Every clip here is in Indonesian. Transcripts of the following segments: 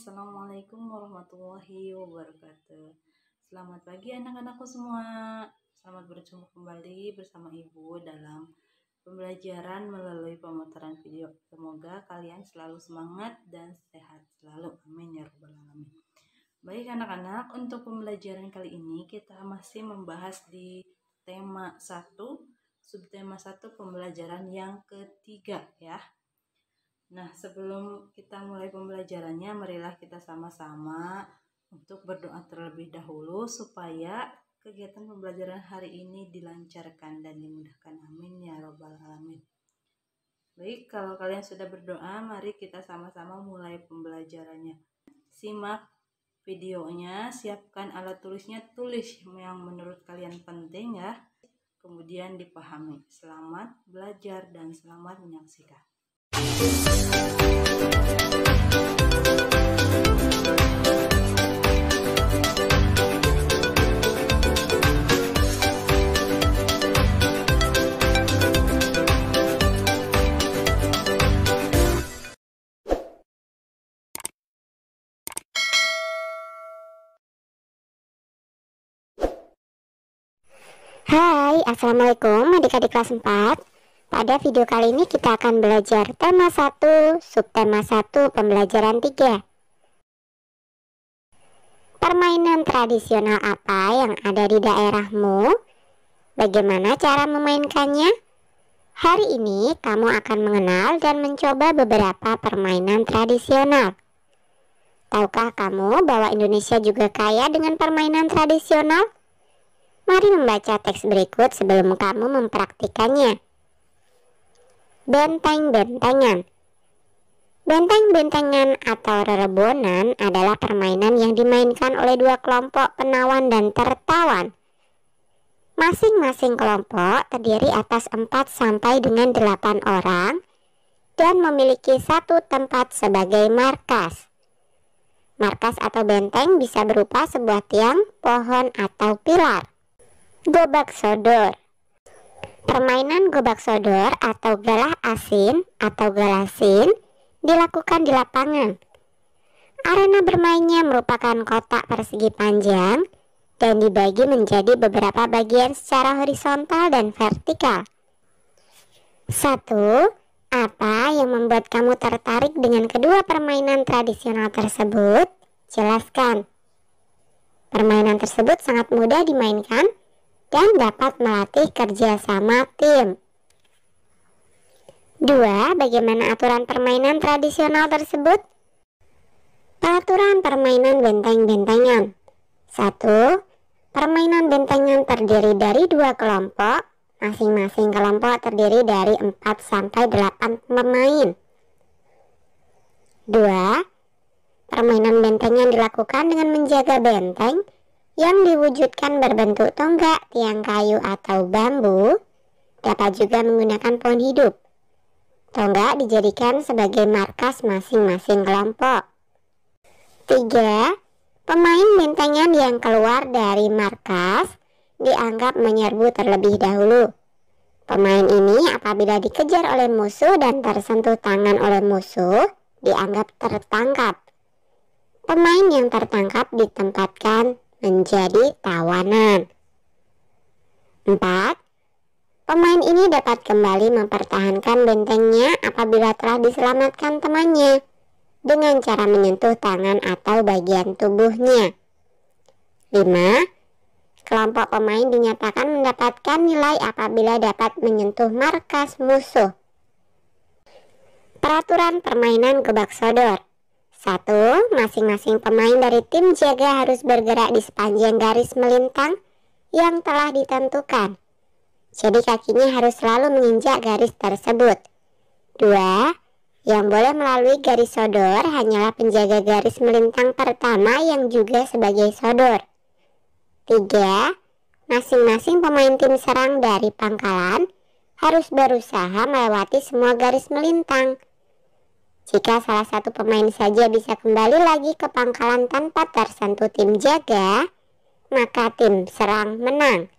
Assalamualaikum warahmatullahi wabarakatuh. Selamat pagi anak-anakku semua. Selamat berjumpa kembali bersama Ibu dalam pembelajaran melalui pemutaran video. Semoga kalian selalu semangat dan sehat selalu. Amin ya rabbal alamin. Baik anak-anak, untuk pembelajaran kali ini kita masih membahas di tema 1, subtema 1 pembelajaran yang ketiga ya. Nah, sebelum kita mulai pembelajarannya, marilah kita sama-sama untuk berdoa terlebih dahulu supaya kegiatan pembelajaran hari ini dilancarkan dan dimudahkan. Amin ya robbal alamin. Baik, kalau kalian sudah berdoa, mari kita sama-sama mulai pembelajarannya. Simak videonya, siapkan alat tulisnya, tulis yang menurut kalian penting ya. Kemudian dipahami. Selamat belajar dan selamat menyaksikan. Hai, Assalamualaikum adik-adik kelas 4. Pada video kali ini kita akan belajar tema 1, subtema 1, pembelajaran 3. Permainan tradisional apa yang ada di daerahmu? Bagaimana cara memainkannya? Hari ini kamu akan mengenal dan mencoba beberapa permainan tradisional. Tahukah kamu bahwa Indonesia juga kaya dengan permainan tradisional? Mari membaca teks berikut sebelum kamu mempraktikannya. Benteng-bentengan. Benteng-bentengan atau rerebonan adalah permainan yang dimainkan oleh dua kelompok penawan dan tertawan. Masing-masing kelompok terdiri atas 4 sampai dengan 8 orang dan memiliki satu tempat sebagai markas. Markas atau benteng bisa berupa sebuah tiang, pohon, atau pilar. Gobak sodor. Permainan gobak sodor atau galah asin atau galasin dilakukan di lapangan. Arena bermainnya merupakan kotak persegi panjang dan dibagi menjadi beberapa bagian secara horizontal dan vertikal. 1. Apa yang membuat kamu tertarik dengan kedua permainan tradisional tersebut? Jelaskan. Permainan tersebut sangat mudah dimainkan dan dapat melatih kerjasama tim. 2. Bagaimana aturan permainan tradisional tersebut? Peraturan permainan benteng-bentengan. 1. Permainan bentengan terdiri dari 2 kelompok. Masing-masing kelompok terdiri dari 4 sampai 8 pemain. 2. Permainan bentengan dilakukan dengan menjaga benteng yang diwujudkan berbentuk tonggak, tiang kayu atau bambu. Dapat juga menggunakan pohon hidup. Tonggak dijadikan sebagai markas masing-masing kelompok. 3. Pemain bentengan yang keluar dari markas dianggap menyerbu terlebih dahulu. Pemain ini apabila dikejar oleh musuh dan tersentuh tangan oleh musuh, dianggap tertangkap. Pemain yang tertangkap ditempatkan menjadi tawanan. 4. Pemain ini dapat kembali mempertahankan bentengnya apabila telah diselamatkan temannya dengan cara menyentuh tangan atau bagian tubuhnya. 5. Kelompok pemain dinyatakan mendapatkan nilai apabila dapat menyentuh markas musuh. Peraturan permainan gobak sodor. 1. Masing-masing pemain dari tim jaga harus bergerak di sepanjang garis melintang yang telah ditentukan. Jadi kakinya harus selalu menginjak garis tersebut. 2. Yang boleh melalui garis sodor hanyalah penjaga garis melintang pertama yang juga sebagai sodor. 3. Masing-masing pemain tim serang dari pangkalan harus berusaha melewati semua garis melintang. Jika salah satu pemain saja bisa kembali lagi ke pangkalan tanpa tersentuh tim jaga, maka tim serang menang.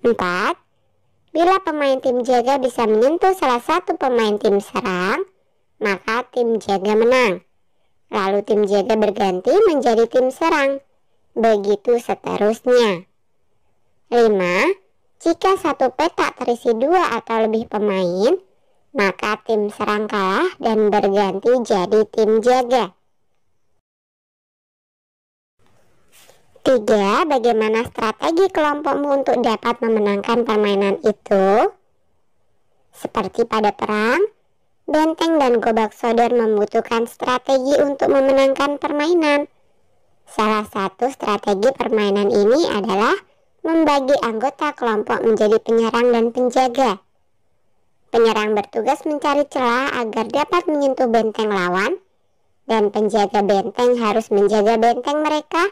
4. Bila pemain tim jaga bisa menyentuh salah satu pemain tim serang, maka tim jaga menang. Lalu tim jaga berganti menjadi tim serang. Begitu seterusnya. 5. Jika satu petak terisi 2 atau lebih pemain, maka tim serang kalah dan berganti jadi tim jaga. 3. Bagaimana strategi kelompokmu untuk dapat memenangkan permainan itu? Seperti pada perang, benteng dan gobak sodor membutuhkan strategi untuk memenangkan permainan. Salah satu strategi permainan ini adalah membagi anggota kelompok menjadi penyerang dan penjaga. Penyerang bertugas mencari celah agar dapat menyentuh benteng lawan, dan penjaga benteng harus menjaga benteng mereka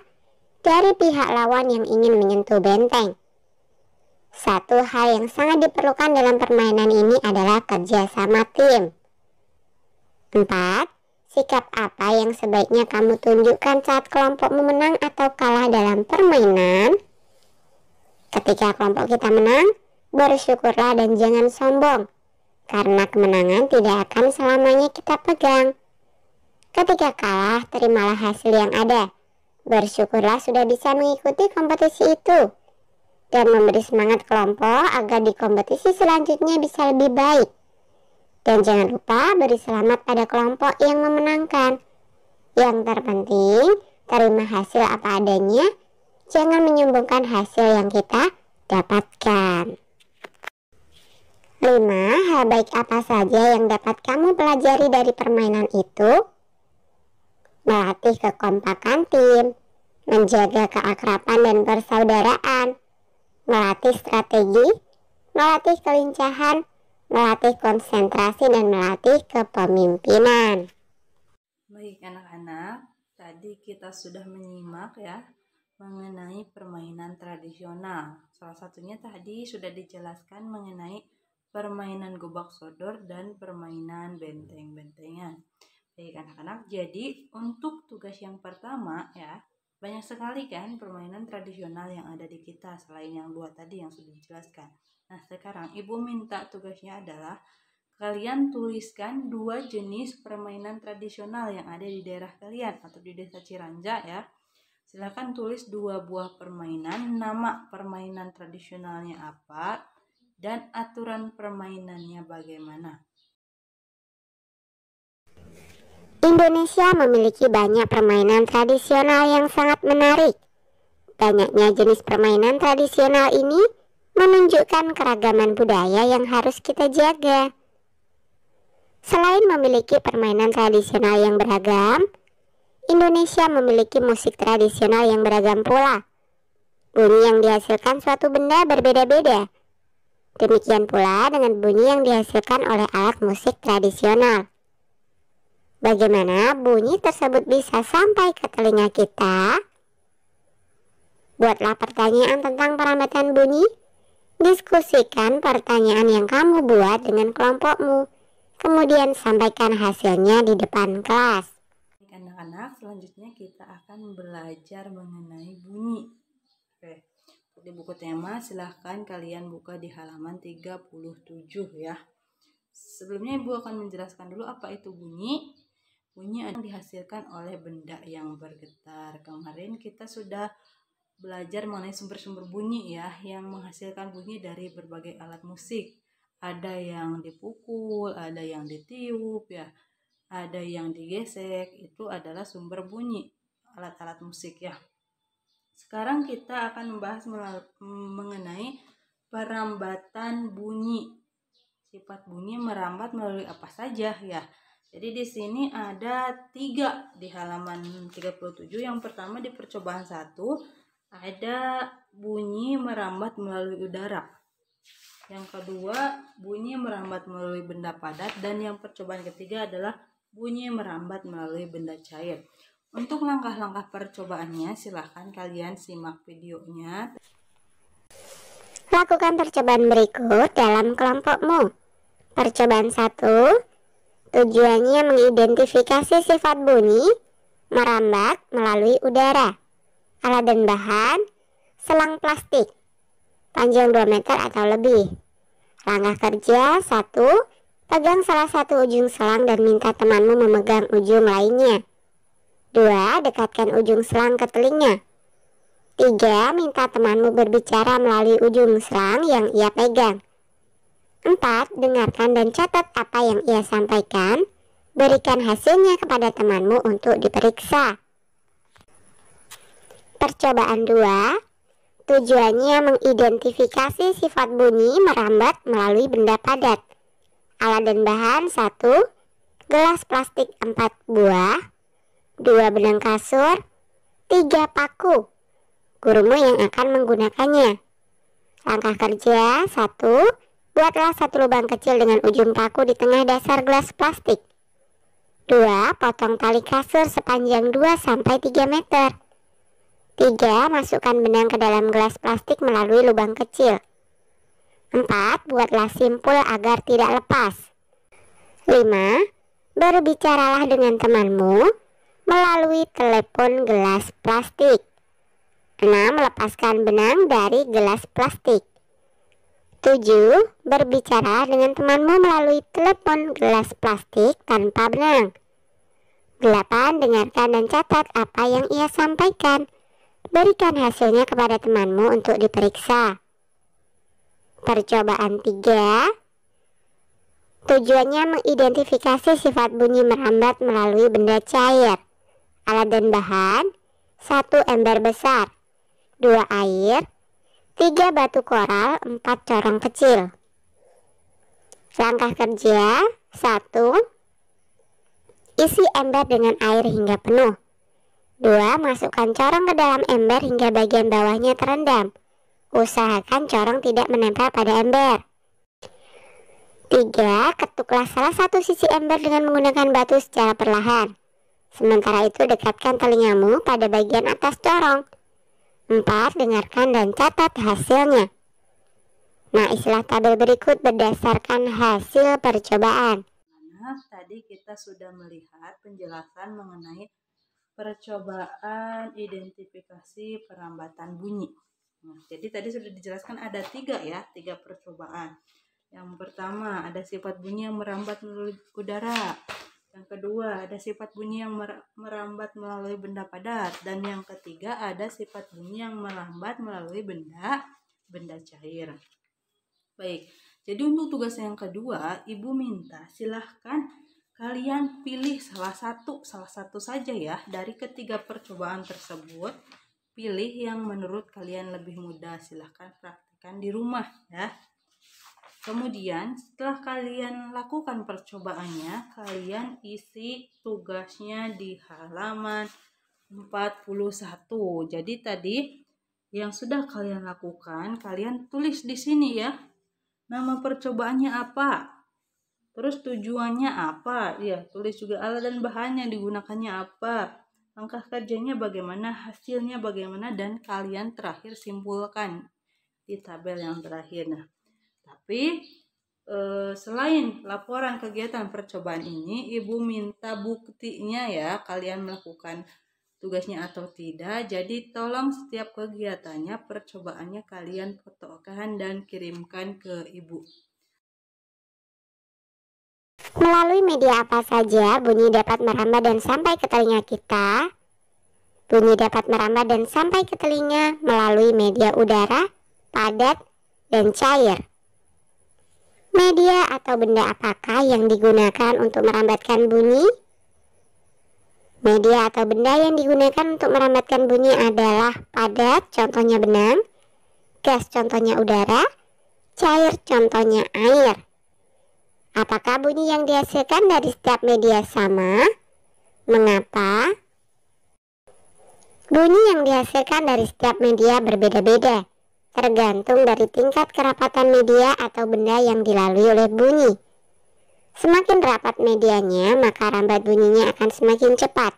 dari pihak lawan yang ingin menyentuh benteng. Satu hal yang sangat diperlukan dalam permainan ini adalah kerjasama tim. 4. Sikap apa yang sebaiknya kamu tunjukkan saat kelompokmu menang atau kalah dalam permainan? Ketika kelompok kita menang, bersyukurlah dan jangan sombong, karena kemenangan tidak akan selamanya kita pegang. Ketika kalah, terimalah hasil yang ada. Bersyukurlah sudah bisa mengikuti kompetisi itu dan memberi semangat kelompok agar di kompetisi selanjutnya bisa lebih baik. Dan jangan lupa beri selamat pada kelompok yang memenangkan. Yang terpenting, terima hasil apa adanya, jangan menyombongkan hasil yang kita dapatkan. 5. Hal baik apa saja yang dapat kamu pelajari dari permainan itu? Melatih kekompakan tim, menjaga keakraban dan persaudaraan, melatih strategi, melatih kelincahan, melatih konsentrasi, dan melatih kepemimpinan. Baik anak-anak, tadi kita sudah menyimak ya mengenai permainan tradisional. Salah satunya tadi sudah dijelaskan mengenai permainan gobak sodor dan permainan benteng-bentengan. Baik anak-anak, jadi untuk tugas yang pertama ya, banyak sekali kan permainan tradisional yang ada di kita selain yang 2 tadi yang sudah dijelaskan. Nah sekarang ibu minta tugasnya adalah kalian tuliskan 2 jenis permainan tradisional yang ada di daerah kalian atau di desa Ciranja ya. Silakan tulis 2 buah permainan, nama permainan tradisionalnya apa, dan aturan permainannya bagaimana. Indonesia memiliki banyak permainan tradisional yang sangat menarik. Banyaknya jenis permainan tradisional ini menunjukkan keragaman budaya yang harus kita jaga. Selain memiliki permainan tradisional yang beragam, Indonesia memiliki musik tradisional yang beragam pula. Bunyi yang dihasilkan suatu benda berbeda-beda. Demikian pula dengan bunyi yang dihasilkan oleh alat musik tradisional. Bagaimana bunyi tersebut bisa sampai ke telinga kita? Buatlah pertanyaan tentang perambatan bunyi. Diskusikan pertanyaan yang kamu buat dengan kelompokmu. Kemudian sampaikan hasilnya di depan kelas. Anak-anak, selanjutnya kita akan belajar mengenai bunyi. Oke, di buku tema silahkan kalian buka di halaman 37 ya. Sebelumnya ibu akan menjelaskan dulu apa itu bunyi. Bunyi yang dihasilkan oleh benda yang bergetar. Kemarin kita sudah belajar mengenai sumber-sumber bunyi ya, yang menghasilkan bunyi dari berbagai alat musik. Ada yang dipukul, ada yang ditiup ya, ada yang digesek, itu adalah sumber bunyi alat-alat musik ya. Sekarang kita akan membahas mengenai perambatan bunyi. Sifat bunyi merambat melalui apa saja ya. Jadi di sini ada 3 di halaman 37. Yang pertama di percobaan 1 ada bunyi merambat melalui udara. Yang kedua bunyi merambat melalui benda padat, dan yang percobaan ketiga adalah bunyi merambat melalui benda cair. Untuk langkah-langkah percobaannya silahkan kalian simak videonya. Lakukan percobaan berikut dalam kelompokmu. Percobaan 1. Tujuannya mengidentifikasi sifat bunyi merambat melalui udara. Alat dan bahan, selang plastik, panjang 2 meter atau lebih. Langkah kerja 1. Pegang salah satu ujung selang dan minta temanmu memegang ujung lainnya. 2. Dekatkan ujung selang ke telinga. 3. Minta temanmu berbicara melalui ujung selang yang ia pegang. 4. Dengarkan dan catat apa yang ia sampaikan. Berikan hasilnya kepada temanmu untuk diperiksa. Percobaan 2. Tujuannya mengidentifikasi sifat bunyi merambat melalui benda padat. Alat dan bahan: 1. Gelas plastik 4 buah, 2 benang kasur, 3 paku. Gurumu yang akan menggunakannya. Langkah kerja: 1. Buatlah satu lubang kecil dengan ujung paku di tengah dasar gelas plastik. 2. Potong tali kasur sepanjang 2-3 meter. 3. Masukkan benang ke dalam gelas plastik melalui lubang kecil. 4. Buatlah simpul agar tidak lepas. 5. Berbicaralah dengan temanmu melalui telepon gelas plastik. 6. Lepaskan benang dari gelas plastik. 7. Berbicara dengan temanmu melalui telepon gelas plastik tanpa benang. 8. Dengarkan dan catat apa yang ia sampaikan. Berikan hasilnya kepada temanmu untuk diperiksa. Percobaan 3. Tujuannya mengidentifikasi sifat bunyi merambat melalui benda cair. Alat dan bahan: 1 ember besar, 2 air, 3 batu koral, 4 corong kecil. Langkah kerja: 1. Isi ember dengan air hingga penuh. 2. Masukkan corong ke dalam ember hingga bagian bawahnya terendam. Usahakan corong tidak menempel pada ember. 3. Ketuklah salah satu sisi ember dengan menggunakan batu secara perlahan. Sementara itu dekatkan telingamu pada bagian atas corong. 4. Dengarkan dan catat hasilnya. Nah, istilah tabel berikut berdasarkan hasil percobaan. Nah, tadi kita sudah melihat penjelasan mengenai percobaan identifikasi perambatan bunyi. Nah, jadi tadi sudah dijelaskan ada 3 percobaan. Yang pertama ada sifat bunyi yang merambat melalui udara. Yang kedua ada sifat bunyi yang merambat melalui benda padat. Dan yang ketiga ada sifat bunyi yang merambat melalui benda cair. Baik, jadi untuk tugas yang kedua, Ibu minta silahkan kalian pilih salah satu saja ya dari ketiga percobaan tersebut. Pilih yang menurut kalian lebih mudah. Silahkan praktikkan di rumah ya. Kemudian setelah kalian lakukan percobaannya, kalian isi tugasnya di halaman 41. Jadi tadi yang sudah kalian lakukan, kalian tulis di sini ya. Nama percobaannya apa? Terus tujuannya apa? Ya, tulis juga alat dan bahannya, digunakannya apa, langkah kerjanya bagaimana, hasilnya bagaimana, dan kalian terakhir simpulkan di tabel yang terakhir. Nah, tapi selain laporan kegiatan percobaan ini, Ibu minta buktinya ya, kalian melakukan tugasnya atau tidak. Jadi tolong setiap kegiatannya, percobaannya kalian fotokan dan kirimkan ke Ibu. Melalui media apa saja bunyi dapat merambat dan sampai ke telinga kita? Bunyi dapat merambat dan sampai ke telinga melalui media udara, padat, dan cair. Media atau benda apakah yang digunakan untuk merambatkan bunyi? Media atau benda yang digunakan untuk merambatkan bunyi adalah padat, contohnya benang, gas, contohnya udara, cair, contohnya air. Apakah bunyi yang dihasilkan dari setiap media sama? Mengapa? Bunyi yang dihasilkan dari setiap media berbeda-beda, tergantung dari tingkat kerapatan media atau benda yang dilalui oleh bunyi. Semakin rapat medianya, maka rambat bunyinya akan semakin cepat.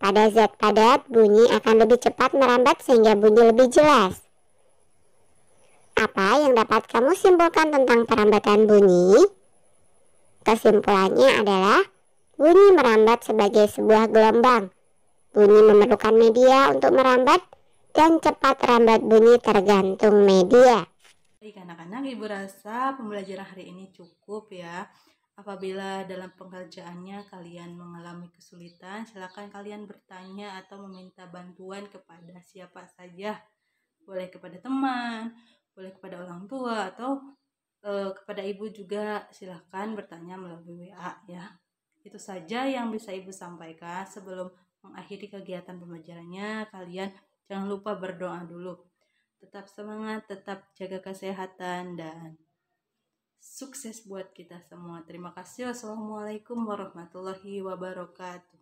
Pada zat padat, bunyi akan lebih cepat merambat sehingga bunyi lebih jelas. Apa yang dapat kamu simpulkan tentang perambatan bunyi? Kesimpulannya adalah bunyi merambat sebagai sebuah gelombang. Bunyi memerlukan media untuk merambat dan cepat rambat bunyi tergantung media. Baik anak-anak, Ibu rasa pembelajaran hari ini cukup ya. Apabila dalam pekerjaannya kalian mengalami kesulitan, silakan kalian bertanya atau meminta bantuan kepada siapa saja. Boleh kepada teman, boleh kepada orang tua, atau kepada ibu juga silakan bertanya melalui WA ya. Itu saja yang bisa ibu sampaikan. Sebelum mengakhiri kegiatan pembelajarannya, kalian jangan lupa berdoa dulu. Tetap semangat, tetap jaga kesehatan, dan sukses buat kita semua. Terima kasih. Wassalamualaikum warahmatullahi wabarakatuh.